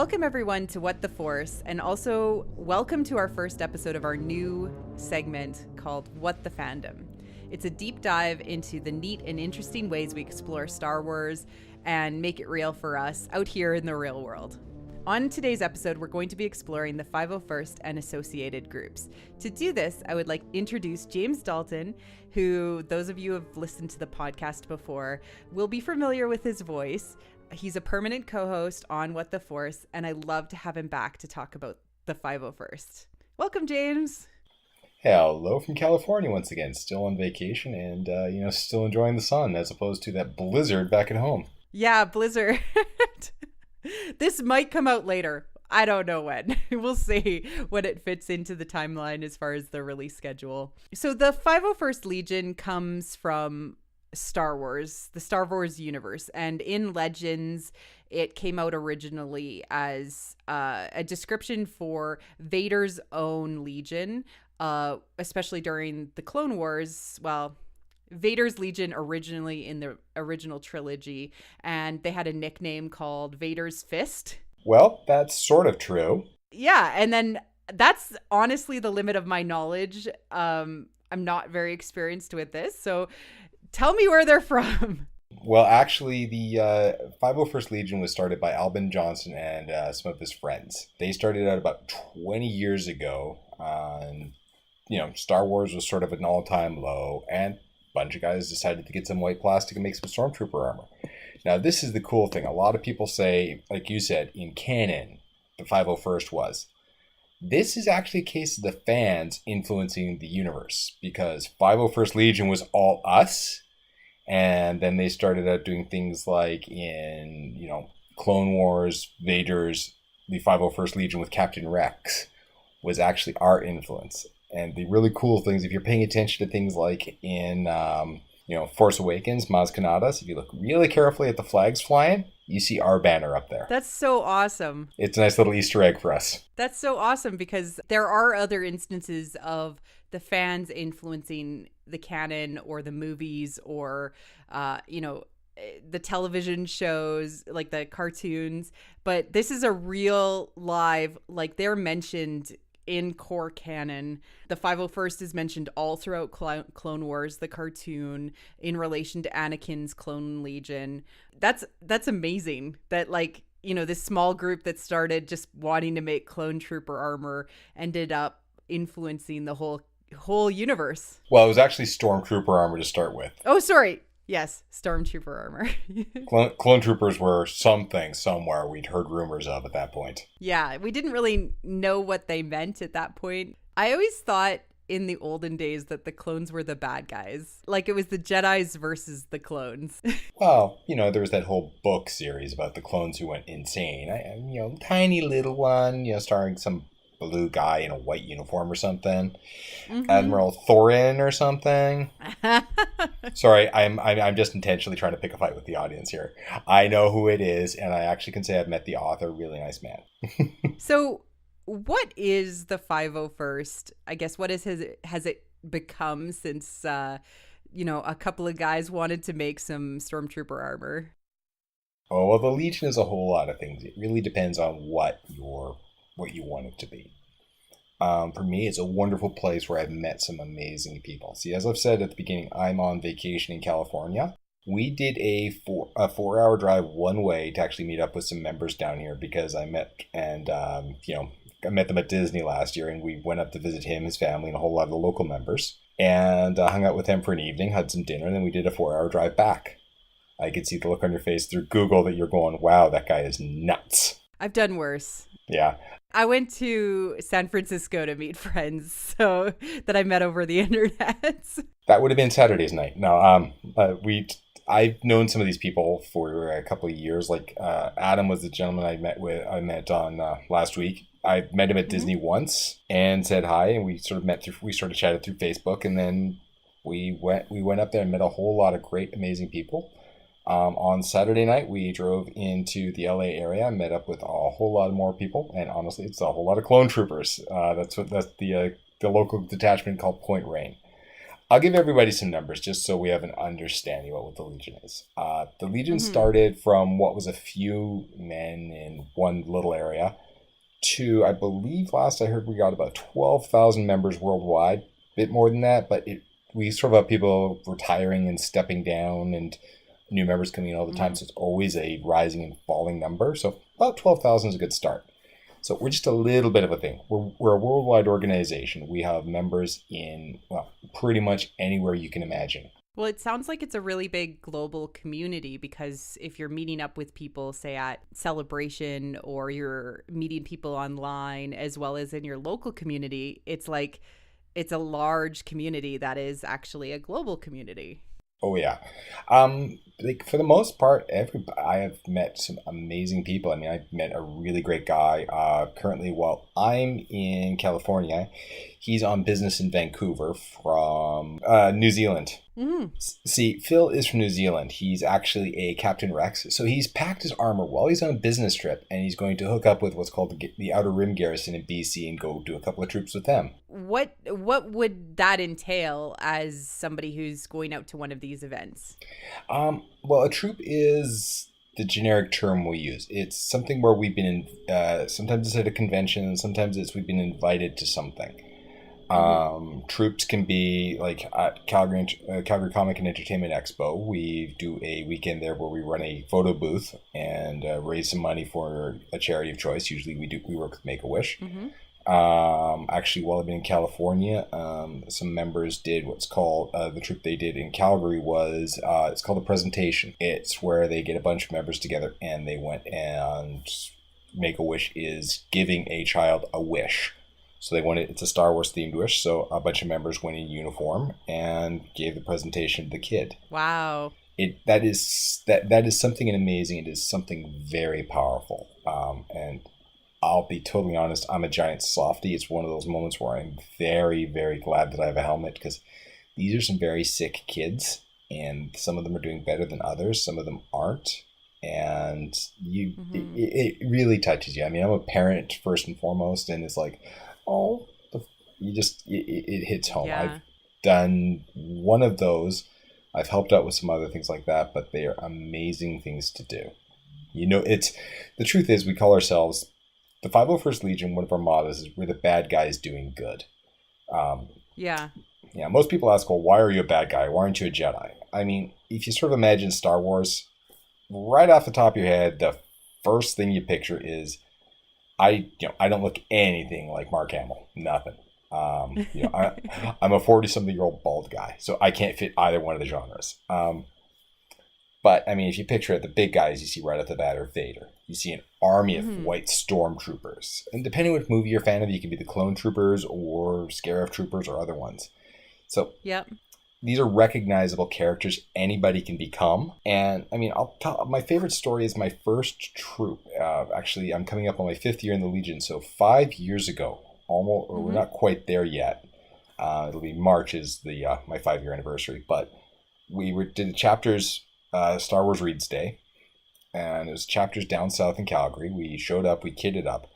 Welcome everyone to What the Force, and also welcome to our first episode of our new segment called What the Fandom. It's a deep dive into the neat and interesting ways we explore Star Wars and make it real for us out here in the real world. On today's episode, we're going to be exploring the 501st and associated groups. To do this, I would like to introduce James Dalton, who those of you who have listened to the podcast before will be familiar with his voice. He's a permanent co-host on What the Force, and I love to have him back to talk about the 501st. Welcome, James. Hello from California once again. Still on vacation and, still enjoying the sun as opposed to that blizzard back at home. Yeah, blizzard. This might come out later. I don't know when. We'll see when it fits into the timeline as far as the release schedule. So the 501st Legion comes from Star Wars, the Star Wars universe. And in Legends, it came out originally as a description for Vader's own Legion, especially during the Clone Wars. Well, Vader's Legion originally in the original trilogy, and they had a nickname called Vader's Fist. Well, that's sort of true. Yeah, and then that's honestly the limit of my knowledge. I'm not very experienced with this, so tell me where they're from. Well, actually, the 501st Legion was started by Albin Johnson and some of his friends. They started out about 20 years ago. Star Wars was sort of an all-time low, and bunch of guys decided to get some white plastic and make some stormtrooper armor. Now, this is the cool thing. A lot of people say, like you said, in canon, the 501st was. This is actually a case of the fans influencing the universe, because 501st Legion was all us, and then they started out doing things like in, Clone Wars, Vader's, the 501st Legion with Captain Rex was actually our influence. And the really cool things, if you're paying attention to things like in, Force Awakens, Maz Kanata's, if you look really carefully at the flags flying, you see our banner up there. That's so awesome. It's a nice little Easter egg for us. That's so awesome because there are other instances of the fans influencing the canon or the movies or, the television shows, like the cartoons. But this is a real live, like they're mentioned in core canon. The 501st is mentioned all throughout Clone Wars, the cartoon, in relation to Anakin's Clone Legion. That's amazing that this small group that started just wanting to make clone trooper armor ended up influencing the whole universe. Well, it was actually stormtrooper armor to start with. Oh, sorry. Yes, stormtrooper armor. Clone troopers were something somewhere we'd heard rumors of at that point. Yeah, we didn't really know what they meant at that point. I always thought in the olden days that the clones were the bad guys. Like it was the Jedis versus the clones. Well, there was that whole book series about the clones who went insane. Tiny little one, starring some blue guy in a white uniform or something. Mm-hmm. Admiral Thorin or something. Sorry, I'm just intentionally trying to pick a fight with the audience here. I know who it is, and I actually can say I've met the author. Really nice man. So what is the 501st? I guess what has it become since a couple of guys wanted to make some stormtrooper armor? Oh, well, the Legion is a whole lot of things. It really depends on what you want it to be. For me, it's a wonderful place where I've met some amazing people. See, as I've said at the beginning, I'm on vacation in California. We did a 4-hour drive one way to actually meet up with some members down here because I met them at Disney last year, and we went up to visit him, his family, and a whole lot of the local members, and hung out with them for an evening, had some dinner, and then we did a 4-hour drive back. I could see the look on your face through Google that you're going, wow, that guy is nuts. I've done worse. Yeah. I went to San Francisco to meet friends that I met over the internet. That would have been Saturday's night. No, I've known some of these people for a couple of years. Like Adam was the gentleman I met on last week. I met him at Disney once and said hi, and we sort of chatted through Facebook, and then we went up there and met a whole lot of great, amazing people. On Saturday night, we drove into the LA area and met up with a whole lot more people. And honestly, it's a whole lot of clone troopers. That's the local detachment called Point Rain. I'll give everybody some numbers just so we have an understanding about what the Legion is. The Legion Mm-hmm. started from what was a few men in one little area to, I believe, last I heard we got about 12,000 members worldwide. A bit more than that, but we sort of have people retiring and stepping down and new members coming in all the time. Mm-hmm. So it's always a rising and falling number. So about 12,000 is a good start. So we're just a little bit of a thing. We're a worldwide organization. We have members in, well, pretty much anywhere you can imagine. Well, it sounds like it's a really big global community because if you're meeting up with people, say at Celebration, or you're meeting people online as well as in your local community, it's like it's a large community that is actually a global community. Oh yeah, like for the most part, I have met some amazing people. I mean, I've met a really great guy. Currently, while I'm in California, he's on business in Vancouver from New Zealand. Mm. See, Phil is from New Zealand. He's actually a Captain Rex. So he's packed his armor while he's on a business trip, and he's going to hook up with what's called the Outer Rim Garrison in BC and go do a couple of troops with them. What would that entail as somebody who's going out to one of these events? Well, a troop is the generic term we use. It's something where we've been in, sometimes it's at a convention, sometimes it's we've been invited to something. Mm-hmm. Troops can be like at Calgary Comic and Entertainment Expo. We do a weekend there where we run a photo booth and raise some money for a charity of choice. Usually we work with Make a Wish. Mm-hmm. Actually, while I've been in California, some members did what's called the troop they did in Calgary was it's called a presentation. It's where they get a bunch of members together and they went and Make a Wish is giving a child a wish. So it's a Star Wars themed wish. So a bunch of members went in uniform and gave the presentation to the kid. Wow. That is something amazing. It is something very powerful. And I'll be totally honest, I'm a giant softie. It's one of those moments where I'm very, very glad that I have a helmet because these are some very sick kids and some of them are doing better than others. Some of them aren't. And Mm-hmm. it really touches you. I mean, I'm a parent first and foremost, and it's like, oh, it hits home. Yeah. I've done one of those. I've helped out with some other things like that, but they are amazing things to do. It's the truth is we call ourselves the 501st Legion. One of our mottos is we're the bad guys doing good. Um, Yeah. yeah, most people ask, well, why are you a bad guy? Why aren't you a Jedi? I mean, if you sort of imagine Star Wars, right off the top of your head, the first thing you picture is I don't look anything like Mark Hamill. Nothing. I'm a 40-something-year-old bald guy, so I can't fit either one of the genres. But, I mean, if you picture it, the big guys you see right off the bat are Vader. You see an army of Mm-hmm. white stormtroopers. And depending on what movie you're a fan of, you can be the clone troopers or Scarif troopers or other ones. So Yep. these are recognizable characters anybody can become. And I mean, I'll tell my favorite story is my first troop. Actually, I'm coming up on my 5th year in the Legion. So 5 years ago, almost, or we're Mm-hmm. not quite there yet. It'll be March is the my 5-year anniversary. But did the chapters Star Wars Reads Day, and it was chapters down south in Calgary. We showed up, we kitted up,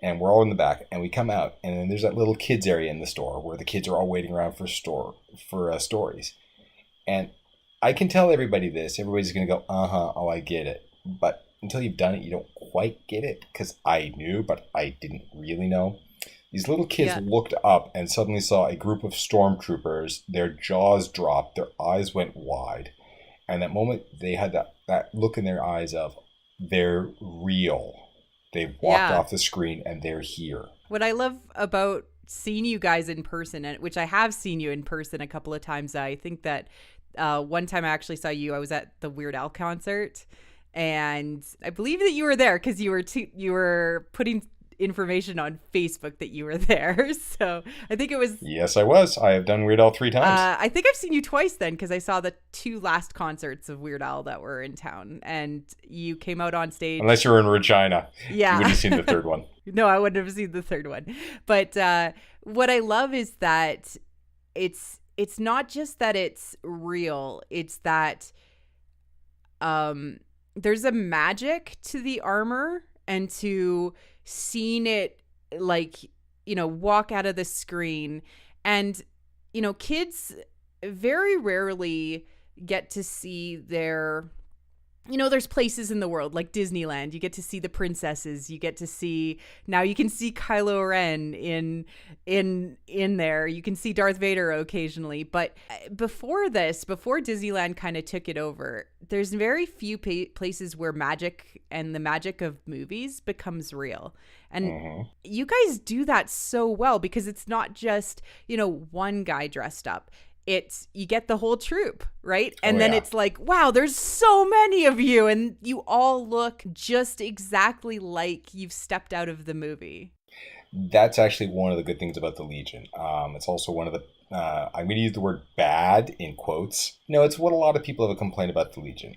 and we're all in the back, and we come out, and then there's that little kids area in the store where the kids are all waiting around for stories. And I can tell everybody this. Everybody's going to go, uh-huh, oh, I get it. But until you've done it, you don't quite get it, because I knew, but I didn't really know. These little kids Yeah. looked up and suddenly saw a group of stormtroopers. Their jaws dropped, their eyes went wide. And that moment, they had that look in their eyes of, they're real. They've walked Yeah. off the screen and they're here. What I love about seeing you guys in person, and which I have seen you in person a couple of times, I think that one time I actually saw you. I was at the Weird Al concert, and I believe that you were there because you were putting information on Facebook that you were there. So I think it was. Yes, I was. I have done Weird Al 3 times. I think I've seen you twice then because I saw the 2 last concerts of Weird Al that were in town, and you came out on stage. Unless you were in Regina. Yeah. You wouldn't have seen the third one. No, I wouldn't have seen the third one. But what I love is that it's not just that it's real, it's that there's a magic to the armor and to seeing it walk out of the screen. And kids very rarely get to see their, there's places in the world like Disneyland. You get to see the princesses. You get to see, now you can see Kylo Ren in there. You can see Darth Vader occasionally. But before Disneyland kind of took it over, there's very few places where magic and the magic of movies becomes real. And you guys do that so well, because it's not just, one guy dressed up. It's, you get the whole troupe, right? And then it's like, wow, there's so many of you, and you all look just exactly like you've stepped out of the movie. That's actually one of the good things about the Legion. It's also one of the, I'm going to use the word bad in quotes. No, it's what a lot of people have a complaint about the Legion.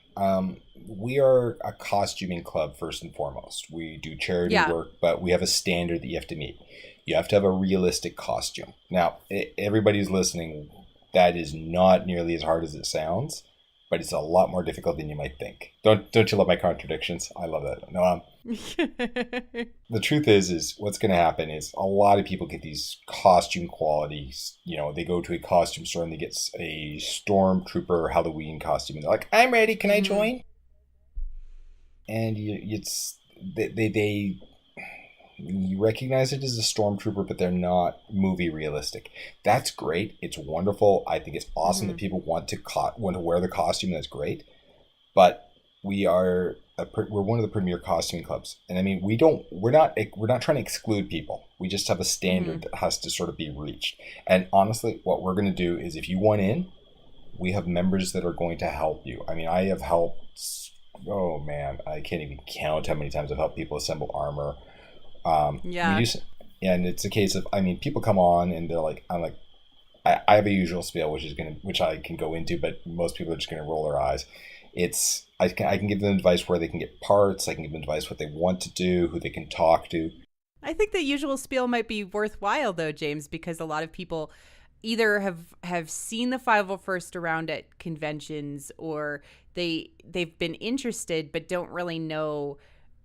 We are a costuming club first and foremost. We do charity work, but we have a standard that you have to meet. You have to have a realistic costume. Now, everybody who's listening, that is not nearly as hard as it sounds, but it's a lot more difficult than you might think. Don't you love my contradictions? I love that. No, the truth is what's going to happen is a lot of people get these costume qualities. They go to a costume store and they get a stormtrooper Halloween costume, and they're like, "I'm ready. Can I join?" And you recognize it as a stormtrooper, but they're not movie realistic. That's great. It's wonderful. I think it's awesome that people want to wear the costume. That's great. But we're one of the premier costuming clubs, and I mean, we're not trying to exclude people. We just have a standard that has to sort of be reached. And honestly, what we're going to do is, if you want in, we have members that are going to help you. I mean, I have helped. Oh man, I can't even count how many times I've helped people assemble armor. And it's a case of, I mean, people come on and they're like, I have a usual spiel, which I can go into, but most people are just going to roll their eyes. I can give them advice where they can get parts. I can give them advice what they want to do, who they can talk to. I think the usual spiel might be worthwhile though, James, because a lot of people either have seen the 501st around at conventions, or they've been interested but don't really know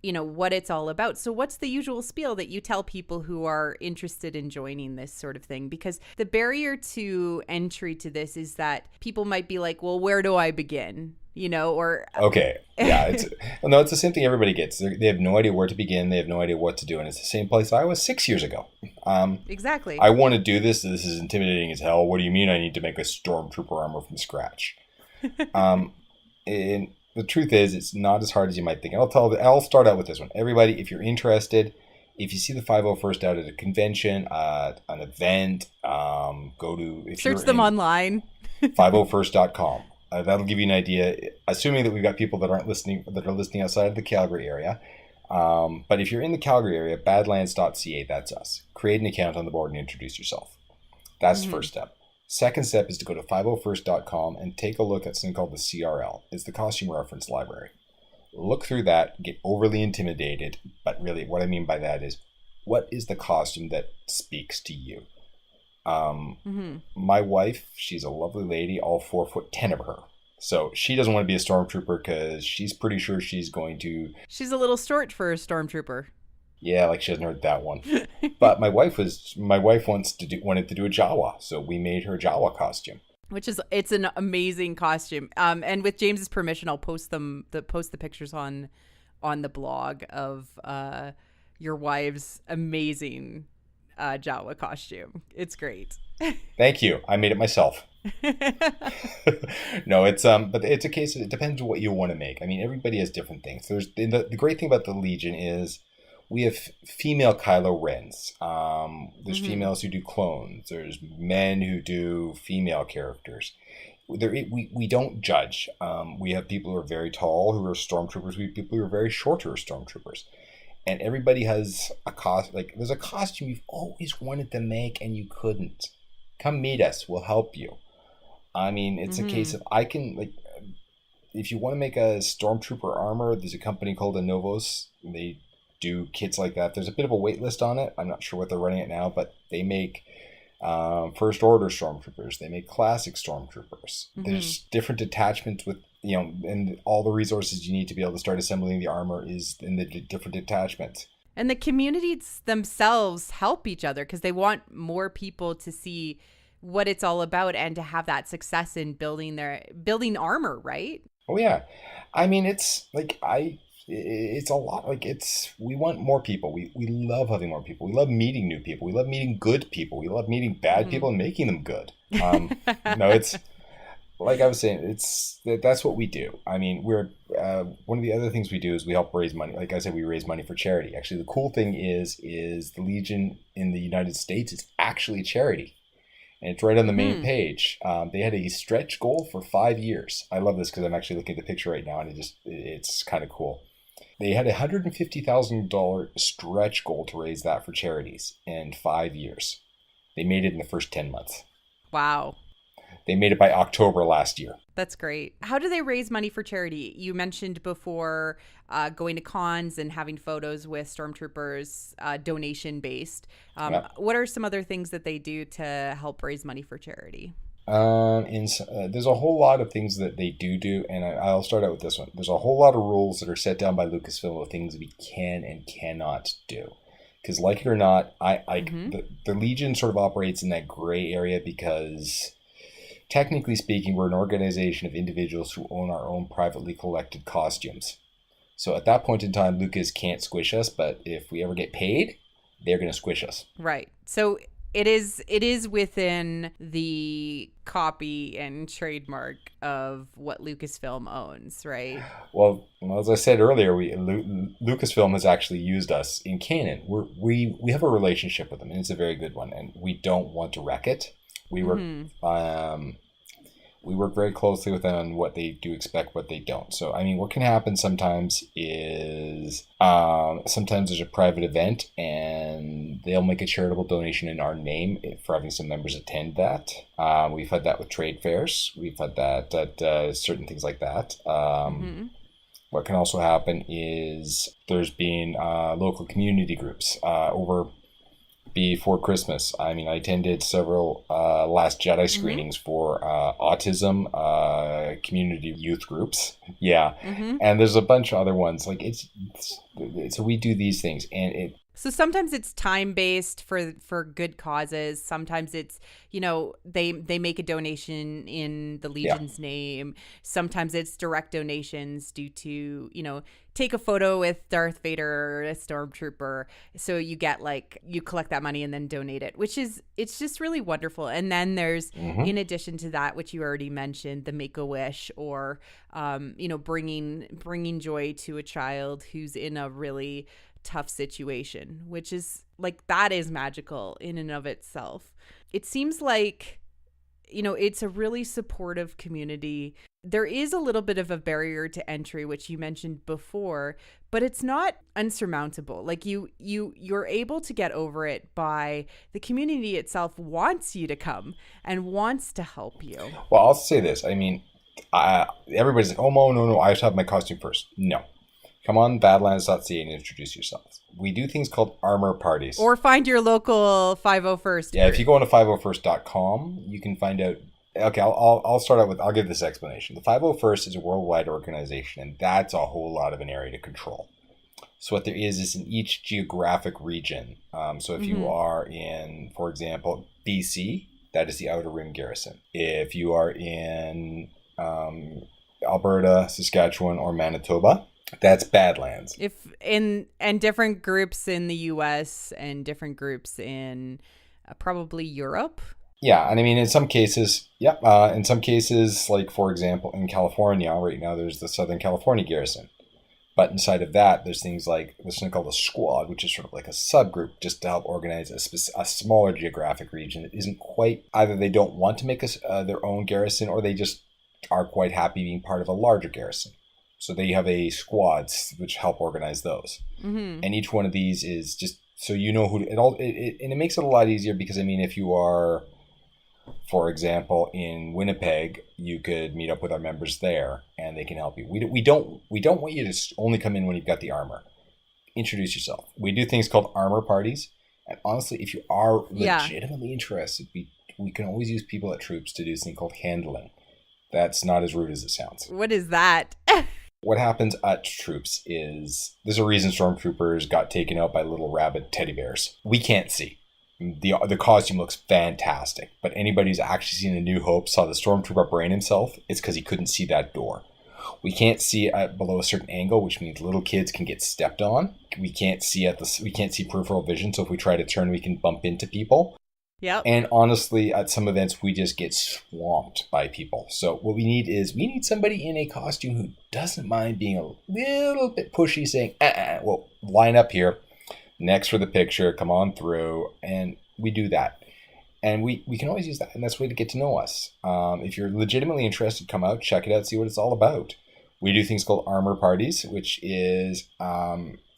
what it's all about. So what's the usual spiel that you tell people who are interested in joining this sort of thing? Because the barrier to entry to this is that people might be like, well, where do I begin? Or okay, yeah, it's the same thing everybody gets. They have no idea where to begin. They have no idea what to do, and it's the same place I was 6 years ago. Exactly. I want to do this. This is intimidating as hell. What do you mean I need to make a stormtrooper armor from scratch? And the truth is, it's not as hard as you might think. And I'll start out with this one. Everybody, if you're interested, if you see the 501st out at a convention, an event, search them online. 501st.com. That'll give you an idea, assuming that we've got people that are listening outside of the Calgary area. But if you're in the Calgary area, badlands.ca, that's us. Create an account on the board and introduce yourself. That's the first step. Second step is to go to 501st.com and take a look at something called the CRL. It's the Costume Reference Library. Look through that, get overly intimidated, but really what I mean by that is, what is the costume that speaks to you? My wife, she's a lovely lady, all 4'10" of her. So she doesn't want to be a stormtrooper because she's pretty sure she's going to... She's a little short for a stormtrooper. Yeah, like she hasn't heard that one. But my wife wanted to do a Jawa, so we made her a Jawa costume. It's an amazing costume. And with James's permission, I'll post the pictures on the blog of your wife's amazing Jawa costume. It's great. Thank you. I made it myself. No, but it's a case of, it depends on what you want to make. I mean, everybody has different things. The great thing about the Legion is we have female Kylo Rens. There's females who do clones. There's men who do female characters. We don't judge. We have people who are very tall who are stormtroopers. We have people who are very short who are stormtroopers. And everybody has there's a costume you've always wanted to make and you couldn't. Come meet us. We'll help you. I mean, it's a case of, if you want to make a stormtrooper armor, there's a company called Anovos. They do kits like that. There's a bit of a wait list on it. I'm not sure what they're running it now, but they make first order stormtroopers. They make classic stormtroopers. There's different detachments with, and all the resources you need to be able to start assembling the armor is in the different detachments. And the communities themselves help each other because they want more people to see what it's all about and to have that success in building armor, right? Oh yeah, I mean it's a lot. Like we want more people. We love having more people. We love meeting new people. We love meeting good people. We love meeting bad people and making them good. No, it's like I was saying, that's what we do. I mean, we're one of the other things we do is we help raise money. Like I said, we raise money for charity. Actually, the cool thing is the Legion in the United States is actually a charity. And it's right on the main page. They had a stretch goal for 5 years. I love this because I'm actually looking at the picture right now, and it's kind of cool. They had $150,000 stretch goal to raise that for charities in 5 years. They made it in the first 10 months. Wow. They made it by October last year. That's great. How do they raise money for charity? You mentioned before going to cons and having photos with stormtroopers, donation based. Yeah. What are some other things that they do to help raise money for charity? There's a whole lot of things that they do, and I'll start out with this one. There's a whole lot of rules that are set down by Lucasfilm of things we can and cannot do. Because like it or not, the Legion sort of operates in that gray area because technically speaking, we're an organization of individuals who own our own privately collected costumes. So at that point in time, Lucas can't squish us, but if we ever get paid, they're going to squish us. Right. So it is within the copy and trademark of what Lucasfilm owns, right? Well, as I said earlier, Lucasfilm has actually used us in canon. We have a relationship with them, and it's a very good one, and we don't want to wreck it. We work very closely with them on what they do expect, what they don't. So, I mean, what can happen sometimes is sometimes there's a private event and they'll make a charitable donation in our name for having some members attend that. We've had that with trade fairs. We've had that at certain things like that. What can also happen is there's been local community groups over before Christmas. I mean, I attended several Last Jedi screenings for autism community youth groups. Yeah. And there's a bunch of other ones. Like so we do these things, and so sometimes it's time-based for good causes. Sometimes it's, they make a donation in the Legion's name. Sometimes it's direct donations due to, take a photo with Darth Vader or a stormtrooper. So you get you collect that money and then donate it, it's just really wonderful. And then there's, in addition to that, which you already mentioned, the Make-A-Wish or, bringing joy to a child who's in a really tough situation, which is that is magical in and of itself. It seems like, it's a really supportive community. There is a little bit of a barrier to entry, which you mentioned before, but it's not unsurmountable. You're able to get over it by the community itself wants you to come and wants to help you. Well, I'll say this. I mean, everybody's like, oh, no, I have to have my costume first. No. Come on badlands.ca and introduce yourselves. We do things called armor parties. Or find your local 501st. Yeah, if you go on to 501st.com, you can find out. Okay, I'll start out with, I'll give this explanation. The 501st is a worldwide organization, and that's a whole lot of an area to control. So what there is in each geographic region. So if you are in, for example, BC, that is the Outer Rim Garrison. If you are in Alberta, Saskatchewan, or Manitoba, that's Badlands. And different groups in the US and different groups in probably Europe. Yeah, and I mean in some cases, like for example in California right now, there's the Southern California Garrison. But inside of that, there's things like this thing called a squad, which is sort of like a subgroup just to help organize a smaller geographic region. It isn't quite, either they don't want to make their own garrison, or they just are quite happy being part of a larger garrison. So they have a squads which help organize those. And each one of these is just so you know who and it makes it a lot easier because, I mean, if you are, for example, in Winnipeg, you could meet up with our members there and they can help you. We don't want you to only come in when you've got the armor. Introduce yourself. We do things called armor parties. And honestly, if you are legitimately interested, we can always use people at troops to do this thing called handling. That's not as rude as it sounds. What is that? What happens at troops is there's a reason stormtroopers got taken out by little rabbit teddy bears. We can't see. The costume looks fantastic, but anybody who's actually seen A New Hope saw the stormtrooper brain himself. It's because he couldn't see that door. We can't see at below a certain angle, which means little kids can get stepped on. We can't see peripheral vision, so if we try to turn, we can bump into people. Yep. And honestly, at some events, we just get swamped by people. So what we need somebody in a costume who doesn't mind being a little bit pushy, saying, well, line up here. Next for the picture, come on through, and we do that. And we can always use that, and that's a way to get to know us. If you're legitimately interested, come out, check it out, see what it's all about. We do things called armor parties, which is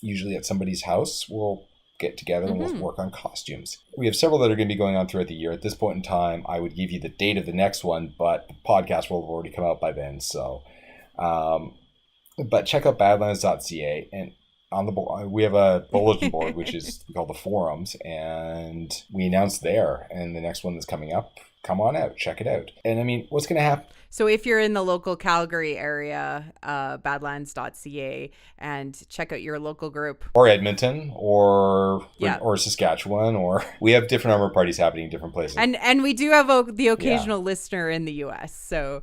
usually at somebody's house. We'll get together and we'll work on costumes. We have several that are going to be going on throughout the year. At this point in time, I would give you the date of the next one, but the podcast will have already come out by then. So, but check out badlands.ca, and we have a bulletin board, which is called the forums, and we announce there. And the next one that's coming up, come on out, check it out. And I mean, what's going to happen? So if you're in the local Calgary area, badlands.ca, and check out your local group. Or Edmonton, or Saskatchewan, or we have different armor parties happening in different places. And we do have the occasional listener in the U.S. So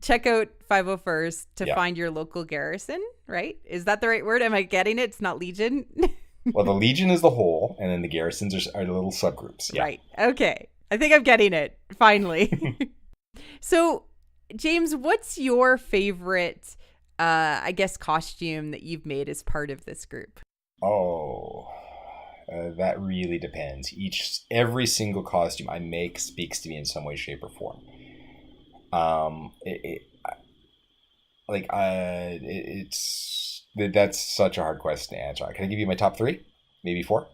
check out 501st to find your local garrison, right? Is that the right word? Am I getting it? It's not Legion? Well, the Legion is the whole, and then the garrisons are the little subgroups. Yeah. Right. Okay. I think I'm getting it, finally. So, James, what's your favorite, costume that you've made as part of this group? Oh, that really depends. Every single costume I make speaks to me in some way, shape, or form. That's such a hard question to answer. Can I give you my top 3? Maybe 4?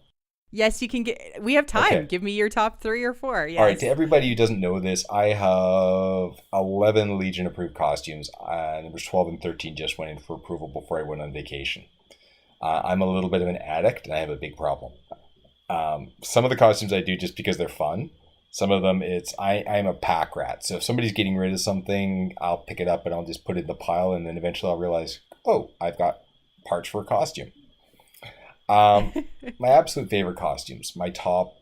Yes, you can we have time. Okay. Give me your top 3 or 4. Yes. All right. To everybody who doesn't know this, I have 11 Legion approved costumes. Numbers 12 and 13 just went in for approval before I went on vacation. I'm a little bit of an addict, and I have a big problem. Some of the costumes I do just because they're fun. Some of them I'm a pack rat. So if somebody's getting rid of something, I'll pick it up and I'll just put it in the pile, and then eventually I'll realize, oh, I've got parts for a costume. My absolute favorite costumes, my top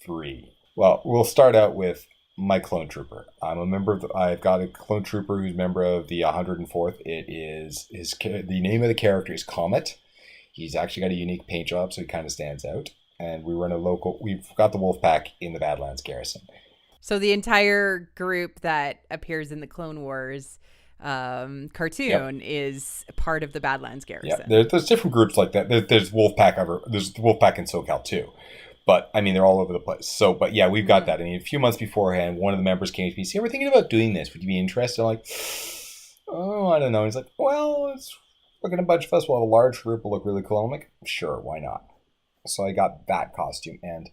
3. Well, we'll start out with my clone trooper. I've got a clone trooper who's a member of the 104th. The name of the character is Comet. He's actually got a unique paint job, so he kind of stands out. And we've got the wolf pack in the Badlands Garrison. So the entire group that appears in the Clone Wars cartoon is part of the Badlands Garrison. Yeah, there's different groups like that. There's Wolfpack there's Wolfpack in SoCal too, but I mean they're all over the place. So, but yeah, we've got that. I mean, a few months beforehand, one of the members came to me, "We're thinking about doing this. Would you be interested?" I'm like, "Oh, I don't know." He's like, "Well, it's looking at a bunch of us. We'll have a large group. Will look really cool." I'm like, "Sure, why not?" So I got that costume, and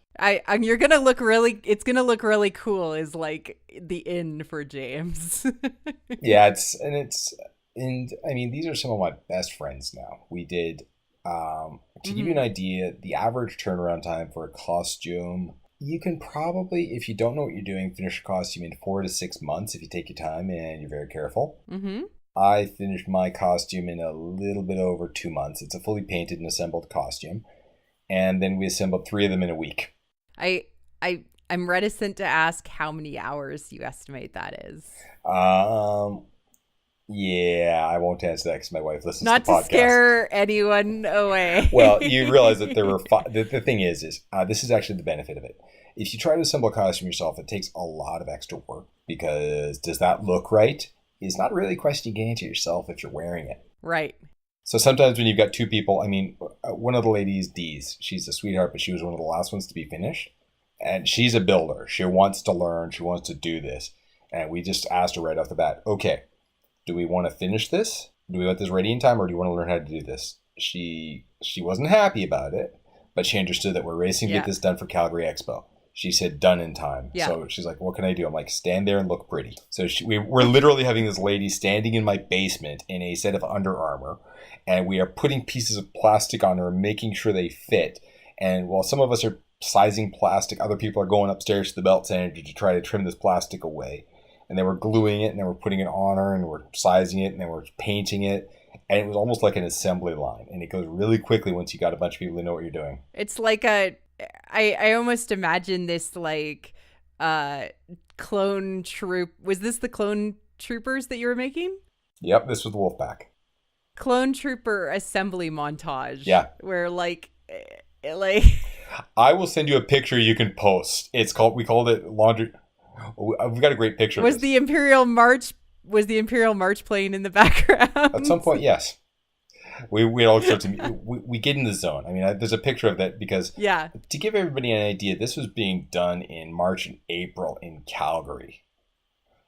you're gonna look really. It's gonna look really cool. Is like the in for James. Yeah, and I mean these are some of my best friends now. We did to give you an idea, the average turnaround time for a costume. You can probably, if you don't know what you're doing, finish a costume in 4 to 6 months if you take your time and you're very careful. Mm-hmm. I finished my costume in a little bit over 2 months. It's a fully painted and assembled costume. And then we assembled 3 of them in a week. I'm reticent to ask how many hours you estimate that is. Yeah, I won't answer that because my wife listens Not to the podcast. Not to scare anyone away. Well, you realize that there were the thing is this is actually the benefit of it. If you try to assemble a costume yourself, it takes a lot of extra work, because does that look right is not really a question you can answer yourself if you're wearing it. Right. So sometimes when you've got 2 people, I mean, one of the ladies, Dee's, she's a sweetheart, but she was one of the last ones to be finished. And she's a builder. She wants to learn. She wants to do this. And we just asked her right off the bat, okay, do we want to finish this? Do we want this ready in time, or do you want to learn how to do this? She wasn't happy about it, but she understood that we're racing to get this done for Calgary Expo. She said done in time. Yeah. So she's like, what can I do? I'm like, stand there and look pretty. So we're literally having this lady standing in my basement in a set of Under Armour, and we are putting pieces of plastic on her, making sure they fit. And while some of us are sizing plastic, other people are going upstairs to the belt sander to try to trim this plastic away. And then we're gluing it, and then we're putting it on her, and we're sizing it, and then we're painting it. And it was almost like an assembly line. And it goes really quickly once you got a bunch of people who know what you're doing. It's like a I almost imagine this like uh clone troop. Was this the clone troopers that you were making? Yep, this was the Wolfpack. Clone trooper assembly montage. Yeah. Where like I will send you a picture you can post. We called it laundry. We've got a great picture. Was the Imperial March playing in the background? At some point, yes. We all sorts of we get in the zone. I mean, there's a picture of that because to give everybody an idea, this was being done in March and April in Calgary.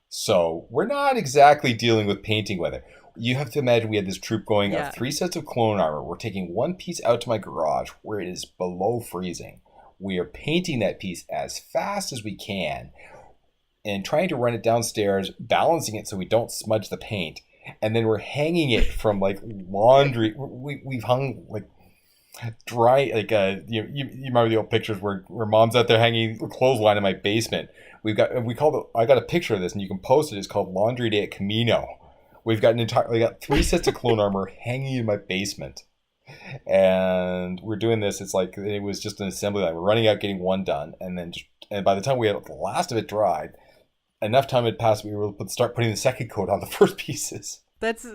So we're not exactly dealing with painting weather. You have to imagine we had this troop going of 3 sets of clone armor. We're taking one piece out to my garage where it is below freezing. We are painting that piece as fast as we can and trying to run it downstairs, balancing it so we don't smudge the paint. And then we're hanging it from like laundry. We've hung like dry, like you remember the old pictures where mom's out there hanging a clothesline in my basement. I got a picture of this and you can post it. It's called Laundry Day at Camino. We got 3 sets of clone armor hanging in my basement. And we're doing this. It's like it was just an assembly line. We're running out, getting one done, and by the time we had the last of it dried, enough time had passed. We were able to start putting the second coat on the first pieces. That's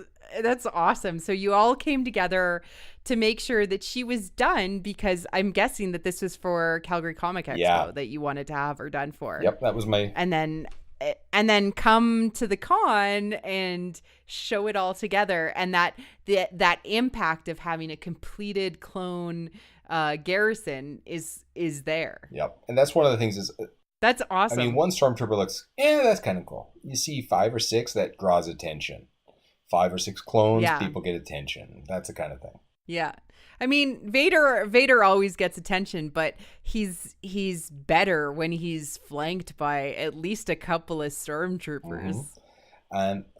awesome. So you all came together to make sure that she was done, because I'm guessing that this was for Calgary Comic Expo that you wanted to have her done for. Yep, that was my. And then come to the con and show it all together, and that impact of having a completed clone garrison is there. Yep, and that's one of the things is. That's awesome. I mean, one stormtrooper looks, that's kind of cool. You see 5 or 6, that draws attention. 5 or 6 clones, people get attention. That's the kind of thing. Yeah. I mean, Vader always gets attention, but he's better when he's flanked by at least a couple of stormtroopers. Mm-hmm.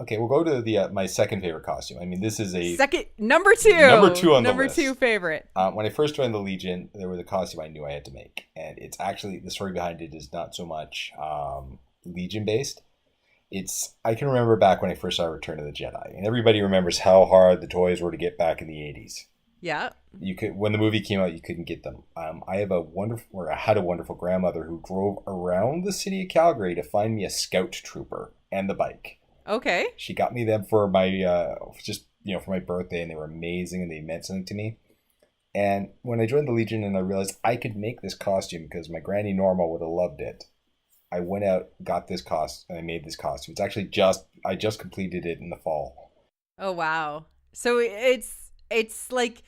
Okay, we'll go to my second favorite costume. I mean, this is number two on the list. Number 2 favorite. When I first joined the Legion, there was a costume I knew I had to make, and it's actually the story behind it is not so much Legion based. I can remember back when I first saw Return of the Jedi, and everybody remembers how hard the toys were to get back in the 80s. Yeah. When the movie came out, you couldn't get them. I had a wonderful grandmother who drove around the city of Calgary to find me a scout trooper and the bike. Okay. She got me them for my for my birthday, and they were amazing and they meant something to me. And when I joined the Legion and I realized I could make this costume because my granny Norma would have loved it, I went out, got this costume, and I made this costume. It's actually I just completed it in the fall. Oh wow! So it's like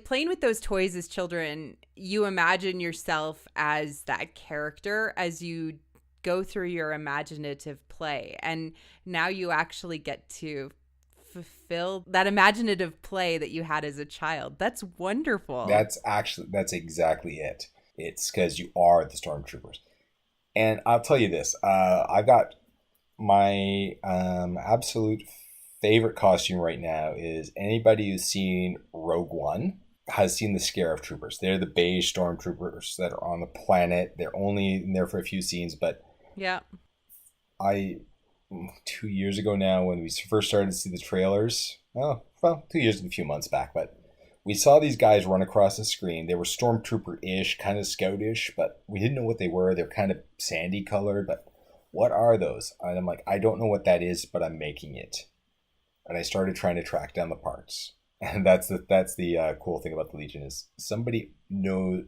playing with those toys as children. You imagine yourself as that character as you go through your imaginative play, and now you actually get to fulfill that imaginative play that you had as a child. That's wonderful. That's exactly it. It's because you are the stormtroopers. And I'll tell you this, I've got my absolute favorite costume right now is anybody who's seen Rogue One has seen the Scarif Troopers. They're the beige stormtroopers that are on the planet. They're only in there for a few scenes, but 2 years ago now when we first started to see the trailers, 2 years and a few months back, but we saw these guys run across the screen. They were stormtrooper-ish, kind of scout-ish, but we didn't know what they were. They're kind of sandy colored, but what are those? And I'm like, I don't know what that is, but I'm making it. And I started trying to track down the parts. And that's the cool thing about the Legion is somebody knows.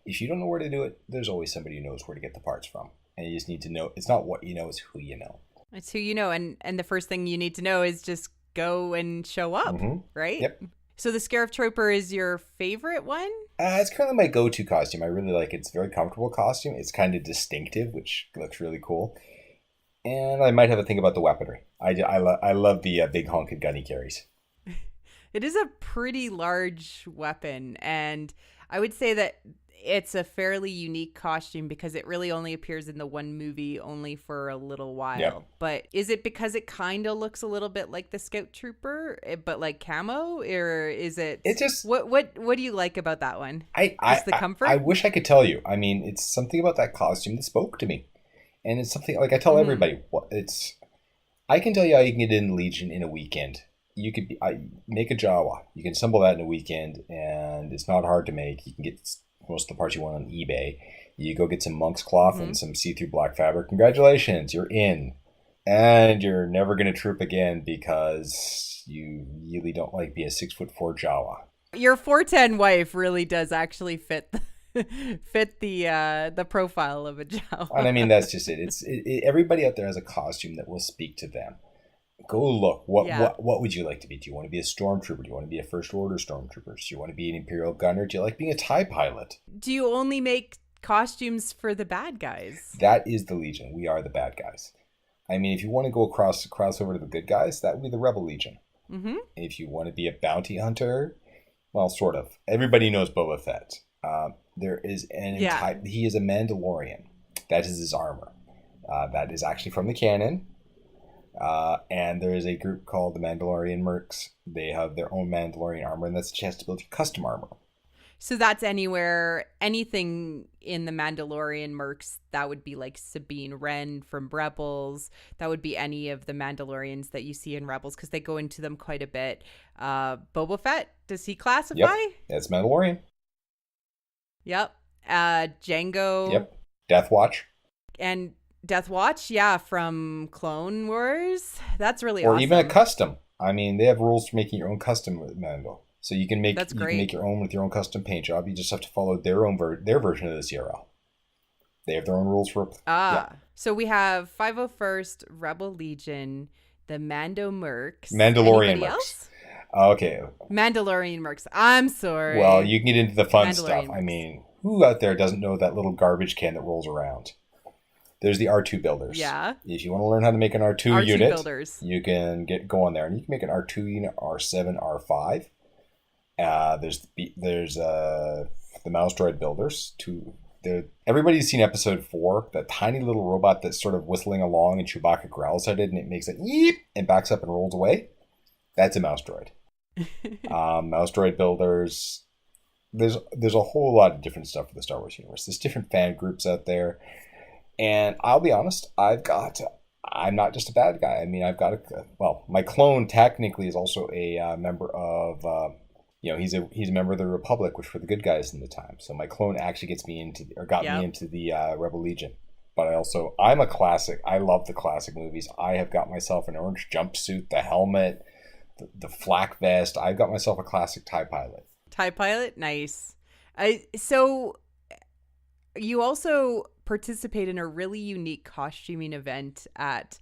If you don't know where to do it, there's always somebody who knows where to get the parts from. And you just need to know. It's not what you know, it's who you know. It's who you know. And the first thing you need to know is just go and show up, right? Yep. So the Scarif Trooper is your favorite one? It's currently my go-to costume. I really like it. It's a very comfortable costume. It's kind of distinctive, which looks really cool. And I might have a thing about the weaponry. I love the big honking gun he carries. It is a pretty large weapon, and I would say that it's a fairly unique costume because it really only appears in the one movie only for a little while. Yep. But is it because it kind of looks a little bit like the Scout Trooper, but like camo, or is it? It just what do you like about that one? Just the comfort. I wish I could tell you. I mean, it's something about that costume that spoke to me, and it's something like I tell everybody. I can tell you how you can get in Legion in a weekend. You could make a Jawa. You can assemble that in a weekend, and it's not hard to make. You can get most of the parts you want on eBay. You go get some monk's cloth Mm-hmm. and some see-through black fabric. Congratulations, you're in. And you're never going to troop again because you really don't like being a 6'4" Jawa. Your 4'10" wife really does actually fit the profile of a Jawa. And I mean, that's just it. Everybody out there has a costume that will speak to them. Go look. What would you like to be? Do you want to be a stormtrooper? Do you want to be a First Order stormtrooper? Do you want to be an Imperial gunner? Do you like being a TIE pilot? Do you only make costumes for the bad guys? That is the Legion. We are the bad guys. I mean, if you want to go cross over to the good guys, that would be the Rebel Legion. Mm-hmm. If you want to be a bounty hunter, well, sort of. Everybody knows Boba Fett. There is he is a Mandalorian. That is his armor. That is actually from the canon. And there is a group called the Mandalorian Mercs. They have their own Mandalorian armor, and that's a chance to build your custom armor. So that's anything in the Mandalorian Mercs, that would be like Sabine Wren from Rebels. That would be any of the Mandalorians that you see in Rebels because they go into them quite a bit. Boba Fett, does he classify? Yep, that's Mandalorian. Yep. Jango. Yep. Death Watch. And Death Watch, yeah, from Clone Wars. That's really awesome. Or even a custom. I mean, they have rules for making your own custom Mando. So you can make can make your own with your own custom paint job. You just have to follow their version of the CRL. They have their own rules for So we have 501st Rebel Legion, the Mando Mercs. Mandalorian Mercs. Else? Okay. Mandalorian Mercs. I'm sorry. Well, you can get into the fun stuff. I mean, who out there doesn't know that little garbage can that rolls around? There's the R2 builders. Yeah. If you want to learn how to make an R2 unit, builders. You can go on there and you can make an R2 unit, R7, R5. There's the mouse droid builders. Everybody's seen episode 4, that tiny little robot that's sort of whistling along and Chewbacca growls at it and it makes it yeep and backs up and rolls away. That's a mouse droid. Mouse droid builders. There's a whole lot of different stuff for the Star Wars universe. There's different fan groups out there. And I'll be honest, I'm not just a bad guy. I mean, my clone technically is also a member of, he's a member of the Republic, which were the good guys in the time. So my clone actually me into the Rebel Legion. But I'm a classic. I love the classic movies. I have got myself an orange jumpsuit, the helmet, the flak vest. I've got myself a classic TIE pilot. TIE pilot? Nice. So you also participate in a really unique costuming event at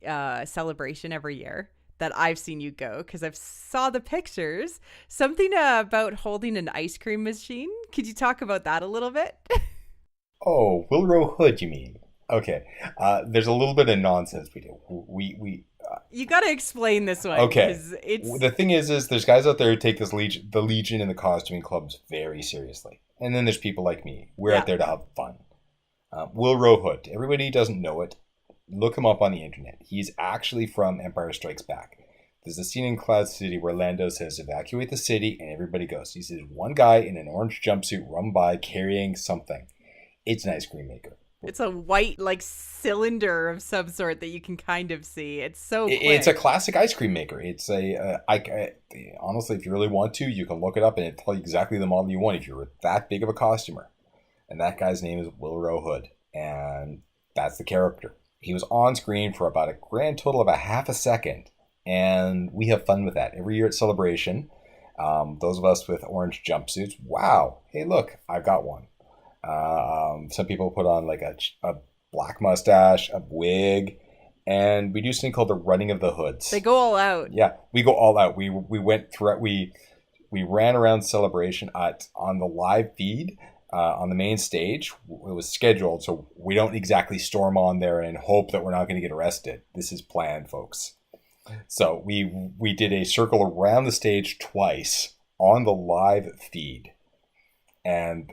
Celebration every year that I've seen you go because I've saw the pictures. Something about holding an ice cream machine. Could you talk about that a little bit? Oh, Wilrow Hood, you mean? Okay. There's a little bit of nonsense we do. You got to explain this one. Okay. The thing is there's guys out there who take the Legion and the costuming clubs very seriously. And then there's people like me. We're out there to have fun. Wilrow Hood. Everybody doesn't know it. Look him up on the internet. He's actually from Empire Strikes Back. There's a scene in Cloud City where Lando says, evacuate the city, and everybody goes. He says, one guy in an orange jumpsuit run by carrying something. It's an ice cream maker. It's a white, cylinder of some sort that you can kind of see. It's so quick. It's a classic ice cream maker. It's honestly, if you really want to, you can look it up and it'll tell you exactly the model you want if you're that big of a costumer. And that guy's name is Wilrow Hood. And that's the character. He was on screen for about a grand total of a half a second. And we have fun with that. Every year at Celebration, those of us with orange jumpsuits, wow, hey, look, I've got one. Some people put on a black mustache, a wig, and we do something called the running of the hoods. They go all out. Yeah, we go all out. We went through. We ran around Celebration on the live feed on the main stage. It was scheduled, so we don't exactly storm on there and hope that we're not going to get arrested. This is planned, folks. So we did a circle around the stage twice on the live feed, and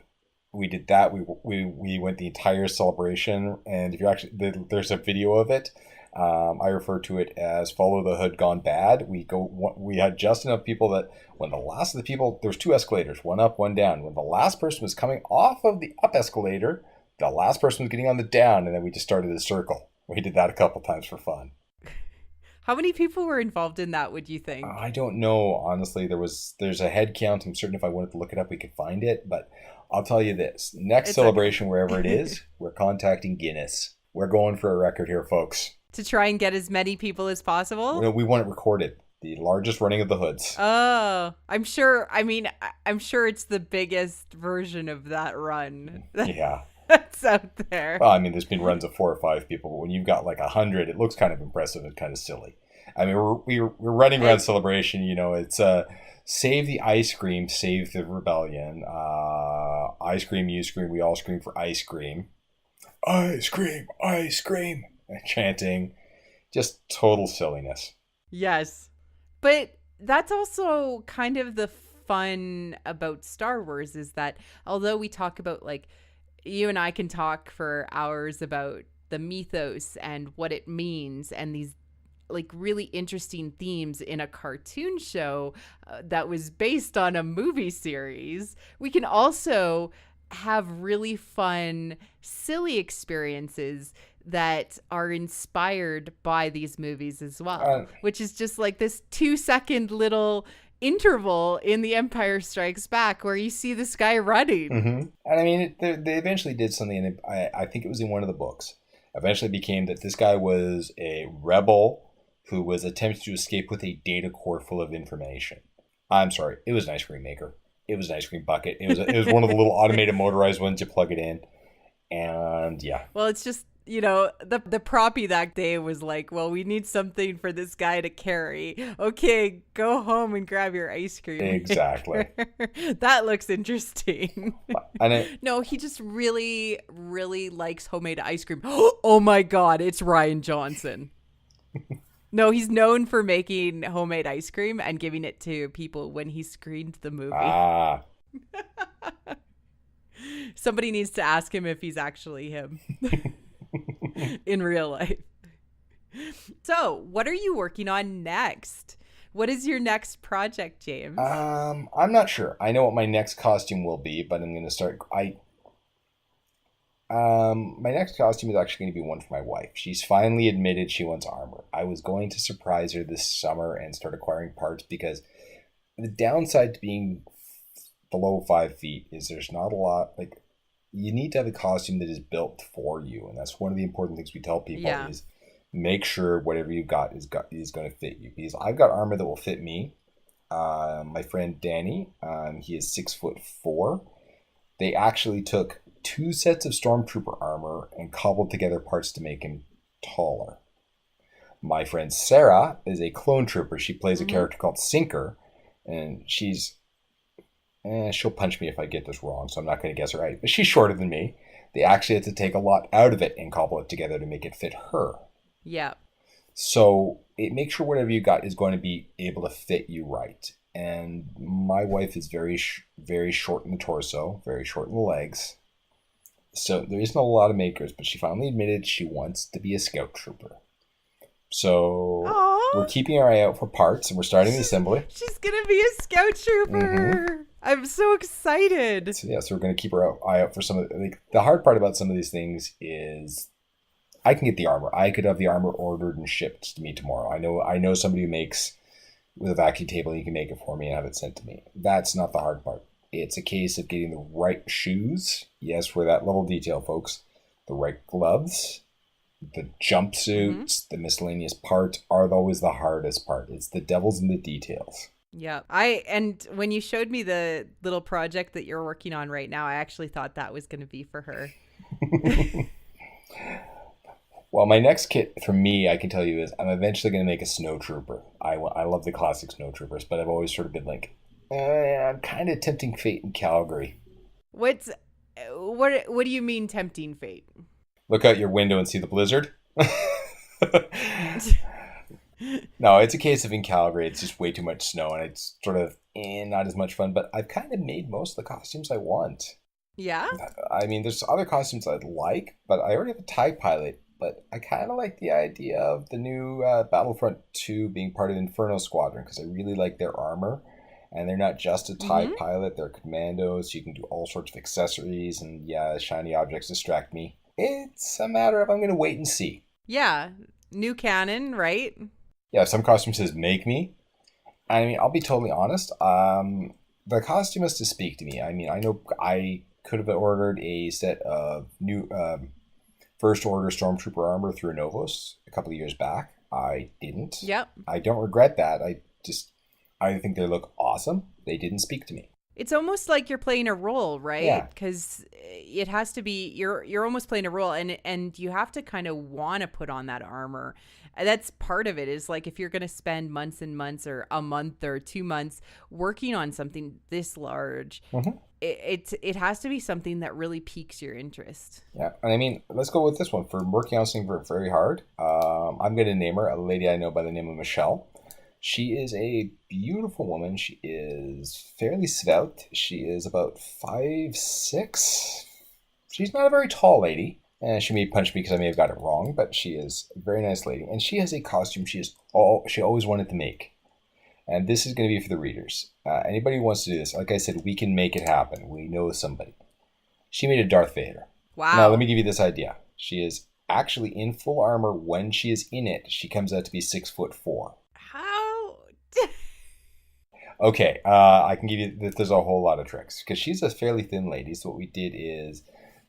we did that. We went the entire Celebration, and if you there's a video of it. I refer to it as "Follow the Hood Gone Bad." We had just enough people that when the last of the people, there was 2 escalators, one up, one down. When the last person was coming off of the up escalator, the last person was getting on the down, and then we just started a circle. We did that a couple times for fun. How many people were involved in that, would you think? I don't know. Honestly, there's a head count. I'm certain if I wanted to look it up, we could find it. But I'll tell you this. Next It's celebration, okay. wherever it is, we're contacting Guinness. We're going for a record here, folks. To try and get as many people as possible. We want it recorded. The largest running of the hoods. Oh, I'm sure. I mean, I'm sure it's the biggest version of that run Yeah. that's out there. Well, I mean, there's been runs of 4 or 5 people, but when you've got like 100, it looks kind of impressive and kind of silly. I mean, we're running around celebration. You know, it's save the ice cream, save the rebellion. I scream, you scream, we all scream for ice cream. Ice cream, ice cream. And chanting, just total silliness. Yes. But that's also kind of the fun about Star Wars is that although we talk about like you and I can talk for hours about the mythos and what it means and these like really interesting themes in a cartoon show that was based on a movie series, we can also have really fun, silly experiences that are inspired by these movies as well, which is just like this 2-second little interval in The Empire Strikes Back where you see this guy running. Mm-hmm. And I mean, they eventually did something, and I think it was in one of the books. Eventually became that this guy was a rebel who was attempting to escape with a data core full of information. I'm sorry, it was an ice cream maker. It was an ice cream bucket. It was one of the little automated motorized ones you plug it in. And yeah. Well, it's just, you know, the proppy that day was like, well, we need something for this guy to carry. Okay, go home and grab your ice cream. Exactly. That looks interesting. And no, he just really, really likes homemade ice cream. Oh my God, it's Rian Johnson. No, he's known for making homemade ice cream and giving it to people when he screened the movie. Somebody needs to ask him if he's actually him in real life. So, what are you working on next? What is your next project, James? I'm not sure. I know what my next costume will be, but I'm going to start. My next costume is actually going to be one for my wife. She's finally admitted she wants armor. I was going to surprise her this summer and start acquiring parts because the downside to being below 5 feet is there's not a lot, like, you need to have a costume that is built for you. And that's one of the important things we tell people is make sure whatever you've got is going to fit you. Because I've got armor that will fit me. My friend Danny, he is 6'4". They actually took 2 sets of Stormtrooper armor and cobbled together parts to make him taller. My friend Sarah is a clone trooper. She plays a character called Sinker, and she's she'll punch me if I get this wrong, so I'm not going to guess it right. But she's shorter than me. They actually had to take a lot out of it and cobble it together to make it fit her. Yeah. So it makes sure whatever you got is going to be able to fit you right. And my wife is very short in the torso, very short in the legs. So there isn't a lot of makers, but she finally admitted she wants to be a scout trooper. So we're keeping our eye out for parts, and we're starting the assembly. She's going to be a scout trooper. I'm so excited. So we're going to keep our eye out for some of the hard part about some of these things is I can get the armor. I could have the armor ordered and shipped to me tomorrow. I know somebody who makes with a vacuum table, and he can make it for me and have it sent to me. That's not the hard part. It's a case of getting the right shoes. Yes, we're that level of detail, folks. The right gloves, the jumpsuits, the miscellaneous parts are always the hardest part. It's the devil's in the details. Yeah. And when you showed me the little project that you're working on right now, I actually thought that was going to be for her. Well, my next kit for me, I can tell you, is I'm eventually going to make a snow trooper. I love the classic snow troopers, but I've always sort of been like, I'm kind of tempting fate in Calgary. What do you mean tempting fate? Look out your window and see the blizzard. No, it's a case of in Calgary, it's just way too much snow, and it's sort of not as much fun. But I've kind of made most of the costumes I want. Yeah? I mean, there's other costumes I'd like, but I already have a TIE pilot. But I kind of like the idea of the new Battlefront 2 being part of Inferno Squadron because I really like their armor. And they're not just a TIE pilot, they're commandos. You can do all sorts of accessories, and shiny objects distract me. It's a matter of I'm going to wait and see. Yeah, new canon, right? Yeah, some costume says make me. I mean, I'll be totally honest. The costume has to speak to me. I mean, I know I could have ordered a set of new First Order Stormtrooper armor through Novos a couple of years back. I didn't. Yep. I don't regret that. I think they look awesome. They didn't speak to me. It's almost like you're playing a role, right? Yeah. Because it has to be, you're almost playing a role, and you have to kind of want to put on that armor. That's part of it, is like if you're going to spend months and months or a month or 2 months working on something this large, it has to be something that really piques your interest. Yeah. And I mean, let's go with this one. For working on something very hard, I'm going to name her, a lady I know by the name of Michelle. She is a beautiful woman. She is fairly svelte. She is about 5'6". She's not a very tall lady. And she may punch me because I may have got it wrong, but she is a very nice lady. And she has a costume she always wanted to make. And this is going to be for the readers. Anybody who wants to do this, like I said, we can make it happen. We know somebody. She made a Darth Vader. Wow. Now, let me give you this idea. She is actually in full armor. When she is in it, she comes out to be 6'4". How? Okay, I can give you, there's a whole lot of tricks. Because she's a fairly thin lady, so what we did is,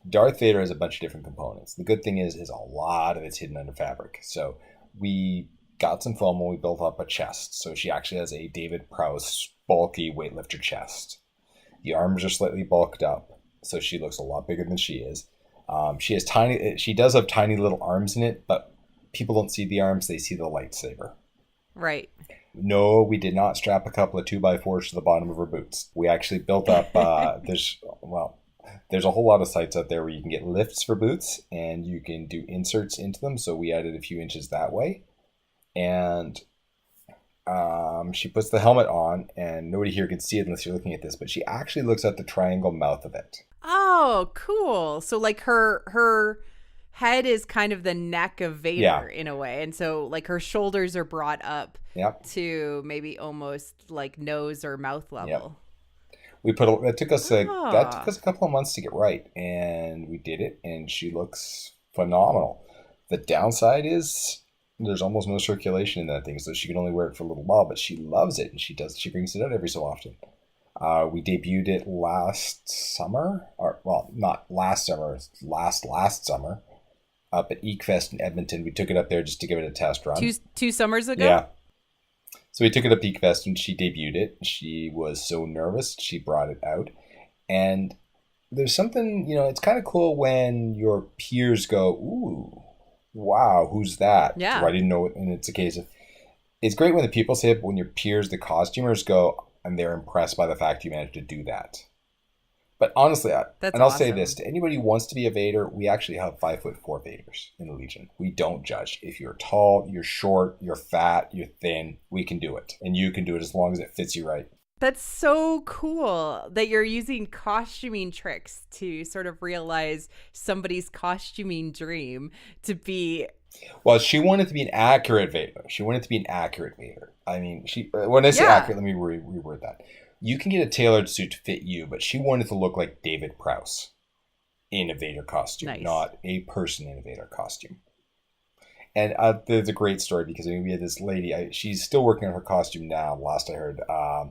Darth Vader has a bunch of different components. The good thing is a lot of it's hidden under fabric. So we got some foam and we built up a chest. So she actually has a David Prowse bulky weightlifter chest. The arms are slightly bulked up, so she looks a lot bigger than she is. She does have tiny little arms in it, but people don't see the arms, they see the lightsaber. Right. No, we did not strap a couple of 2x4s to the bottom of her boots. We actually built up, there's a whole lot of sites out there where you can get lifts for boots and you can do inserts into them. So we added a few inches that way. And she puts the helmet on, and nobody here can see it unless you're looking at this, but she actually looks at the triangle mouth of it. Oh, cool. So like her head is kind of the neck of Vader in a way. And so like her shoulders are brought up to maybe almost like nose or mouth level. Yep. That took us a couple of months to get right, and we did it, and she looks phenomenal. The downside is there's almost no circulation in that thing, so she can only wear it for a little while, but she loves it, and she brings it out every so often. We debuted it last summer, not last summer, last summer, up at EekFest in Edmonton. We took it up there just to give it a test run. Two summers ago? Yeah. So we took it up EekFest and she debuted it. She was so nervous. She brought it out. And there's something, it's kind of cool when your peers go, ooh, wow, who's that? Yeah. So I didn't know it. And it's a case of, it's great when the people say it, but when your peers, the costumers, go and they're impressed by the fact you managed to do that. But honestly, I'll say this to anybody who wants to be a Vader, we actually have 5'4" Vaders in the Legion. We don't judge. If you're tall, you're short, you're fat, you're thin, we can do it. And you can do it as long as it fits you right. That's so cool that you're using costuming tricks to sort of realize somebody's costuming dream to be. Well, she wanted to be an accurate Vader. I mean, when I say accurate, let me reword that. You can get a tailored suit to fit you, but she wanted to look like David Prowse in a Vader costume, not a person in a Vader costume. And there's a great story because we had this lady, she's still working on her costume now, last I heard. I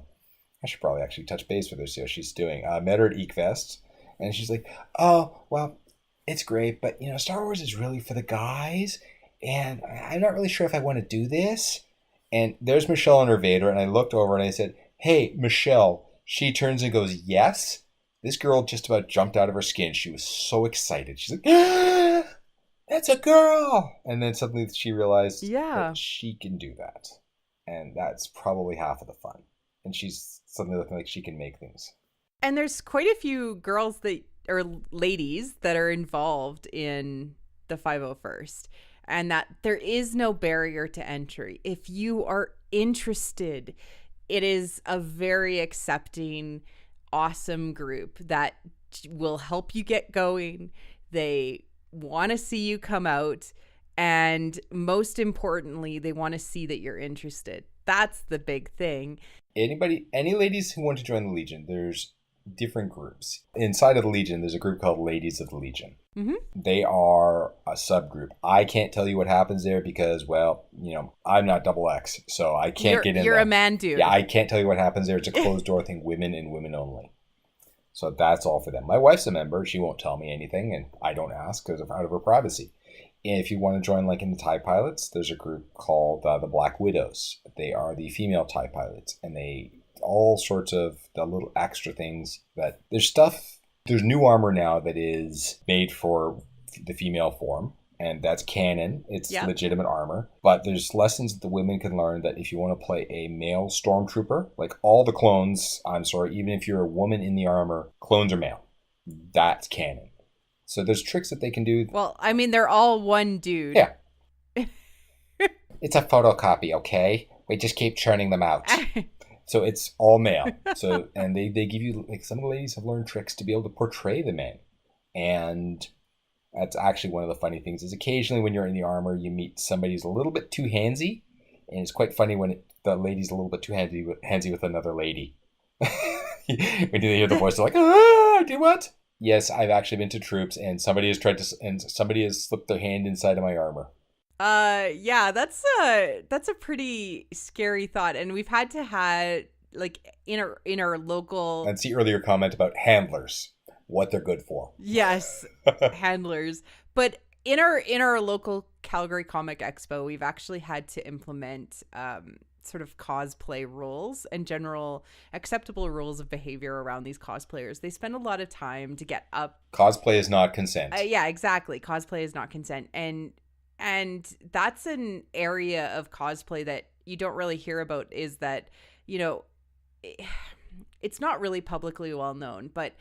should probably actually touch base with her, see how she's doing. I met her at EekFest, and she's like, oh, well, it's great, but, Star Wars is really for the guys, and I'm not really sure if I want to do this. And there's Michelle on her Vader, and I looked over and I said, hey, Michelle. She turns and goes, yes. This girl just about jumped out of her skin. She was so excited. She's like, ah, that's a girl. And then suddenly she realized that she can do that. And that's probably half of the fun. And she's suddenly looking like she can make things. And there's quite a few girls or ladies that are involved in the 501st. And that there is no barrier to entry. If you are interested, it is a very accepting, awesome group that will help you get going. They want to see you come out. And most importantly, they want to see that you're interested. That's the big thing. Any ladies who want to join the Legion, there's different groups. Inside of the Legion, there's a group called Ladies of the Legion. Mm-hmm. They are a subgroup. I can't tell you what happens there because, I'm not XX, so I can't get in there. You're a man dude. Yeah, I can't tell you what happens there. It's a closed door thing, women and women only. So that's all for them. My wife's a member. She won't tell me anything, and I don't ask because of out of her privacy. And if you want to join, like in the TIE pilots, there's a group called the Black Widows. They are the female TIE pilots, and they all sorts of the little extra things that there's stuff. There's new armor now that is made for the female form, and that's canon. It's legitimate armor. But there's lessons that the women can learn that if you want to play a male stormtrooper, like all the clones, even if you're a woman in the armor, clones are male. That's canon. So there's tricks that they can do. Well, I mean, they're all one dude. Yeah. It's a photocopy, okay? We just keep churning them out. So it's all male. So, and they give you, like, some of the ladies have learned tricks to be able to portray the men. And that's actually one of the funny things is occasionally when you're in the armor, you meet somebody who's a little bit too handsy. And it's quite funny when the lady's a little bit too handsy with another lady. When they hear the voice, they're like, I do what? Yes, I've actually been to troops, and somebody has slipped their hand inside of my armor. Yeah, that's a pretty scary thought, and we've had to have like in our local. And see earlier comment about handlers, what they're good for. Yes, handlers. But in our local Calgary Comic Expo, we've actually had to implement sort of cosplay rules and general acceptable rules of behavior around these cosplayers. They spend a lot of time to get up. Cosplay is not consent. Yeah, exactly. Cosplay is not consent. And that's an area of cosplay that you don't really hear about, is that, you know, it's not really publicly well known, but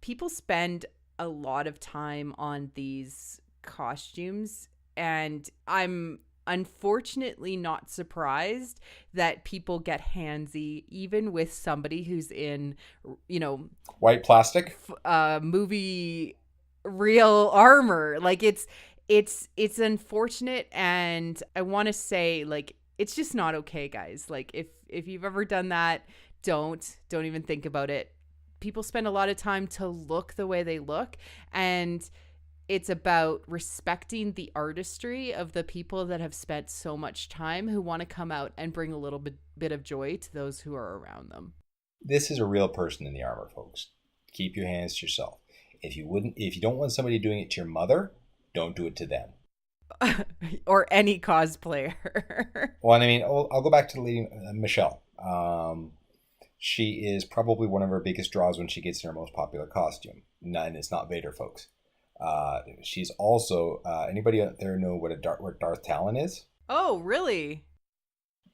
people spend a lot of time on these costumes, and I'm unfortunately not surprised that people get handsy even with somebody who's in, you know, white plastic movie real armor. Like it's unfortunate, and I want to say, like, it's just not okay, guys. Like if you've ever done that, don't even think about it. People spend a lot of time to look the way they look, and it's about respecting the artistry of the people that have spent so much time, who want to come out and bring a little bit of joy to those who are around them. This is a real person in the armor, folks. Keep your hands to yourself. If you don't want somebody doing it to your mother, don't do it to them. Or any cosplayer. Well, I mean, I'll go back to the lady, Michelle. She is probably one of her biggest draws when she gets in her most popular costume. And it's not Vader, folks. She's also, anybody out there know what Darth Talon is? Oh, really?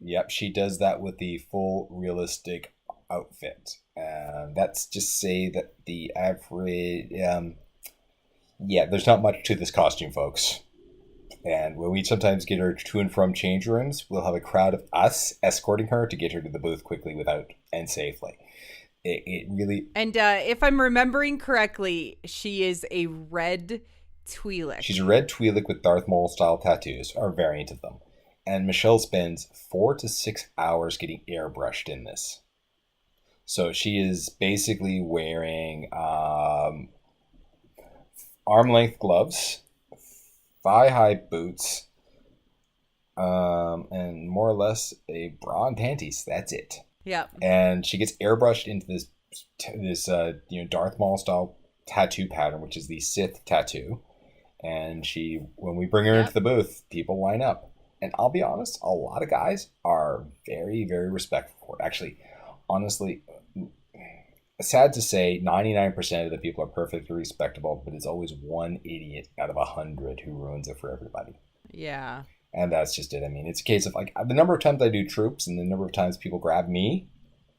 Yep, she does that with the full realistic outfit. That's just say that the average, there's not much to this costume, folks. And when we sometimes get her to and from change rooms, we'll have a crowd of us escorting her to get her to the booth quickly and safely. It really... And if I'm remembering correctly, she is a red Twi'lek. She's a red Twi'lek with Darth Maul style tattoos, or a variant of them. And Michelle spends 4 to 6 hours getting airbrushed in this. So she is basically wearing arm-length gloves, thigh-high boots, and more or less a bra and panties. That's it. Yeah. And she gets airbrushed into this Darth Maul style tattoo pattern, which is the Sith tattoo. And when we bring her into the booth, people line up. And I'll be honest, a lot of guys are very, very respectful for it. Actually, honestly, sad to say, 99% of the people are perfectly respectable, but it's always one idiot out of 100 who ruins it for everybody. Yeah. And that's just it. I mean, it's a case of, like, the number of times I do troops and the number of times people grab me,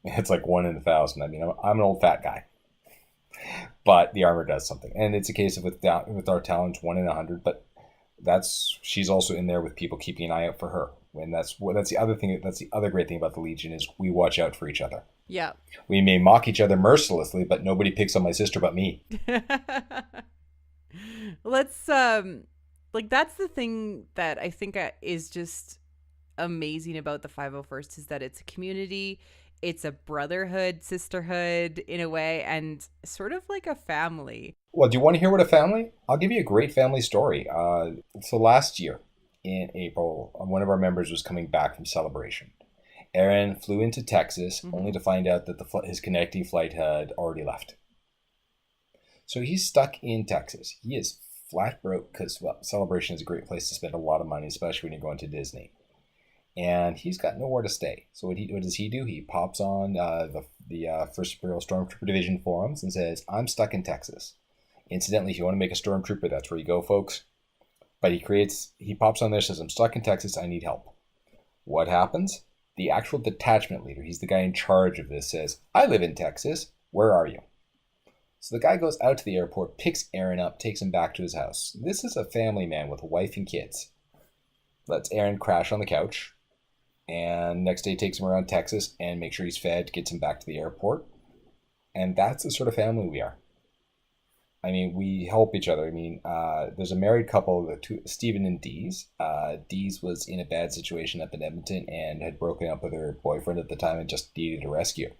it's like 1 in 1,000. I mean, I'm an old fat guy. But the armor does something. And it's a case of with our talents, 1 in 100. But she's also in there with people keeping an eye out for her. And that's the other thing. That's the other great thing about the Legion is we watch out for each other. Yeah. We may mock each other mercilessly, but nobody picks on my sister but me. Let's that's the thing that I think is just amazing about the 501st is that it's a community, it's a brotherhood, sisterhood in a way, and sort of like a family. Well, do you want to hear what a family? I'll give you a great family story. So last year in April, one of our members was coming back from celebration. Aaron flew into Texas only to find out that his connecting flight had already left. So he's stuck in Texas. He is flat broke because, well, Celebration is a great place to spend a lot of money, especially when you're going to Disney. And he's got nowhere to stay. So what does he do? He pops on the First Imperial Stormtrooper Division forums and says, I'm stuck in Texas. Incidentally, if you want to make a Stormtrooper, that's where you go, folks. But he pops on there, says, I'm stuck in Texas, I need help. What happens? The actual detachment leader, he's the guy in charge of this, says, I live in Texas, where are you? So the guy goes out to the airport, picks Aaron up, takes him back to his house. This is a family man with a wife and kids. Lets Aaron crash on the couch. And next day takes him around Texas and makes sure he's fed, gets him back to the airport. And that's the sort of family we are. I mean, we help each other. I mean, there's a married couple, Stephen and Dees. Dees was in a bad situation up in Edmonton and had broken up with her boyfriend at the time and just needed a rescue.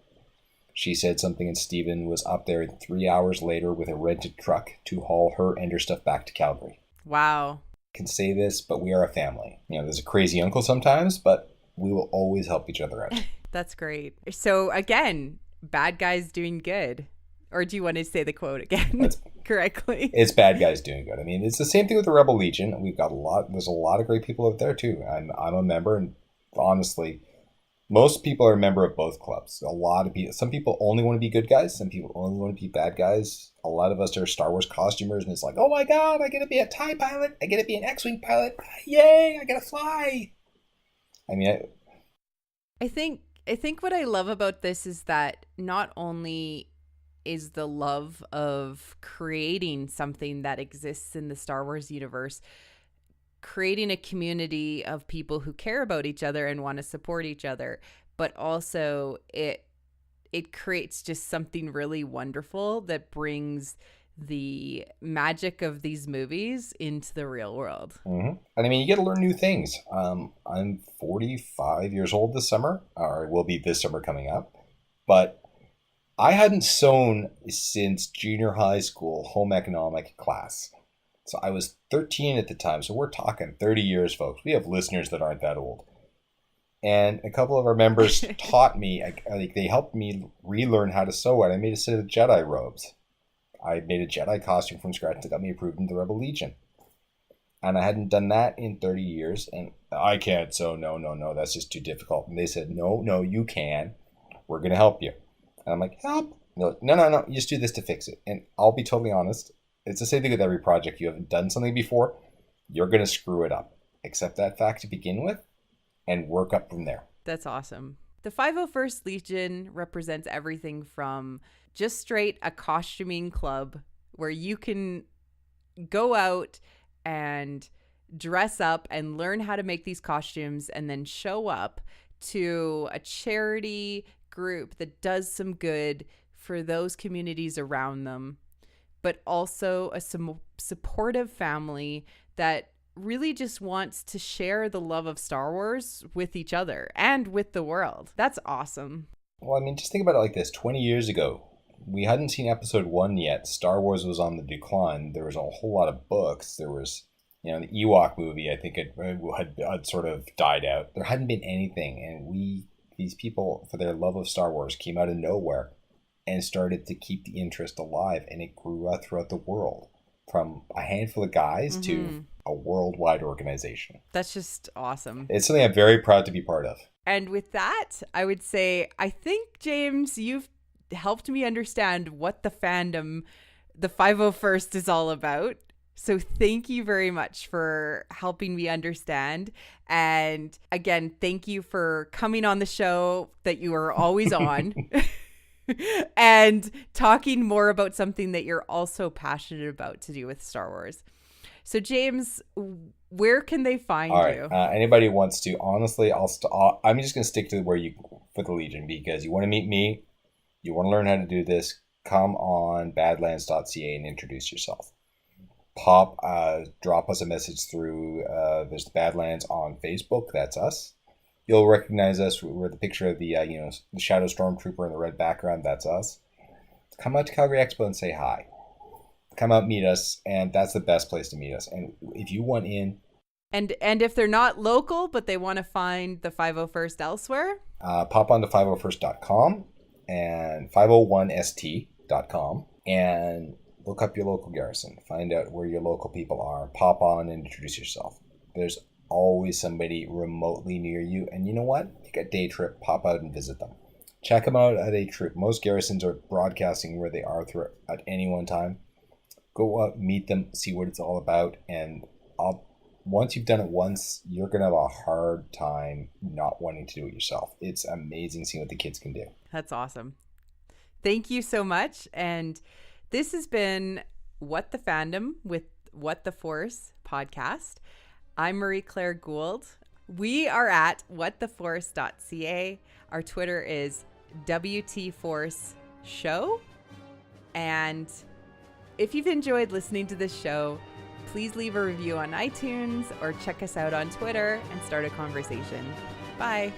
She said something and Stephen was up there 3 hours later with a rented truck to haul her and her stuff back to Calgary. Wow. I can say this, but we are a family. You know, there's a crazy uncle sometimes, but we will always help each other out. That's great. So again, bad guys doing good. Or do you want to say the quote again correctly? It's bad guys doing good. I mean, it's the same thing with the Rebel Legion. There's a lot of great people out there too. I'm a member, and honestly, most people are a member of both clubs. A lot of people, some people only want to be good guys. Some people only want to be bad guys. A lot of us are Star Wars costumers, and it's like, oh my God, I get to be a TIE pilot. I get to be an X-Wing pilot. Yay, I get to fly. I mean, I think what I love about this is that not only is the love of creating something that exists in the Star Wars universe, creating a community of people who care about each other and want to support each other, but also it creates just something really wonderful that brings the magic of these movies into the real world. Mm-hmm. And I mean, you get to learn new things. I'm 45 years old this summer, or will be this summer coming up, but I hadn't sewn since junior high school home economic class. So I was 13 at the time. So we're talking 30 years, folks. We have listeners that aren't that old. And a couple of our members taught me, they helped me relearn how to sew it. I made a set of Jedi robes. I made a Jedi costume from scratch that got me approved into the Rebel Legion. And I hadn't done that in 30 years. And I can't sew. No, that's just too difficult. And they said, no, you can. We're going to help you. And I'm like, help? No, you just do this to fix it. And I'll be totally honest. It's the same thing with every project. You haven't done something before, you're going to screw it up. Accept that fact to begin with and work up from there. That's awesome. The 501st Legion represents everything from just straight a costuming club where you can go out and dress up and learn how to make these costumes and then show up, to a charity group that does some good for those communities around them, but also a supportive family that really just wants to share the love of Star Wars with each other and with the world. That's awesome. Well, I mean, just think about it like this. 20 years ago, we hadn't seen episode 1 yet. Star Wars was on the decline. There was a whole lot of books. There was, the Ewok movie, I think it had sort of died out. There hadn't been anything. And these people, for their love of Star Wars, came out of nowhere and started to keep the interest alive. And it grew out throughout the world from a handful of guys to a worldwide organization. That's just awesome. It's something I'm very proud to be part of. And with that, I would say, I think, James, you've helped me understand what the fandom, the 501st, is all about. So thank you very much for helping me understand. And again, thank you for coming on the show that you are always on and talking more about something that you're also passionate about to do with Star Wars. So James, where can they find you? Anybody who wants to, honestly, I'm just going to stick to for the Legion, because you want to meet me, you want to learn how to do this, come on badlands.ca and introduce yourself. Drop us a message through, there's the Badlands on Facebook, that's us. You'll recognize us. We're the picture of the Shadow Stormtrooper in the red background, that's us. Come out to Calgary Expo and say hi. Come out, meet us, and that's the best place to meet us. And if you want in... And if they're not local, but they want to find the 501st elsewhere? Pop on to 501st.com and 501st.com and look up your local garrison, find out where your local people are, pop on and introduce yourself. There's always somebody remotely near you, and you know what? Take a day trip, pop out and visit them. Check them out at a troop. Most garrisons are broadcasting where they are at any one time. Go out, meet them, see what it's all about, and once you've done it once, you're going to have a hard time not wanting to do it yourself. It's amazing seeing what the kids can do. That's awesome. Thank you so much. And this has been What the Fandom with What the Force podcast. I'm Marie-Claire Gould. We are at whattheforce.ca. Our Twitter is WT Show. And if you've enjoyed listening to this show, please leave a review on iTunes or check us out on Twitter and start a conversation. Bye.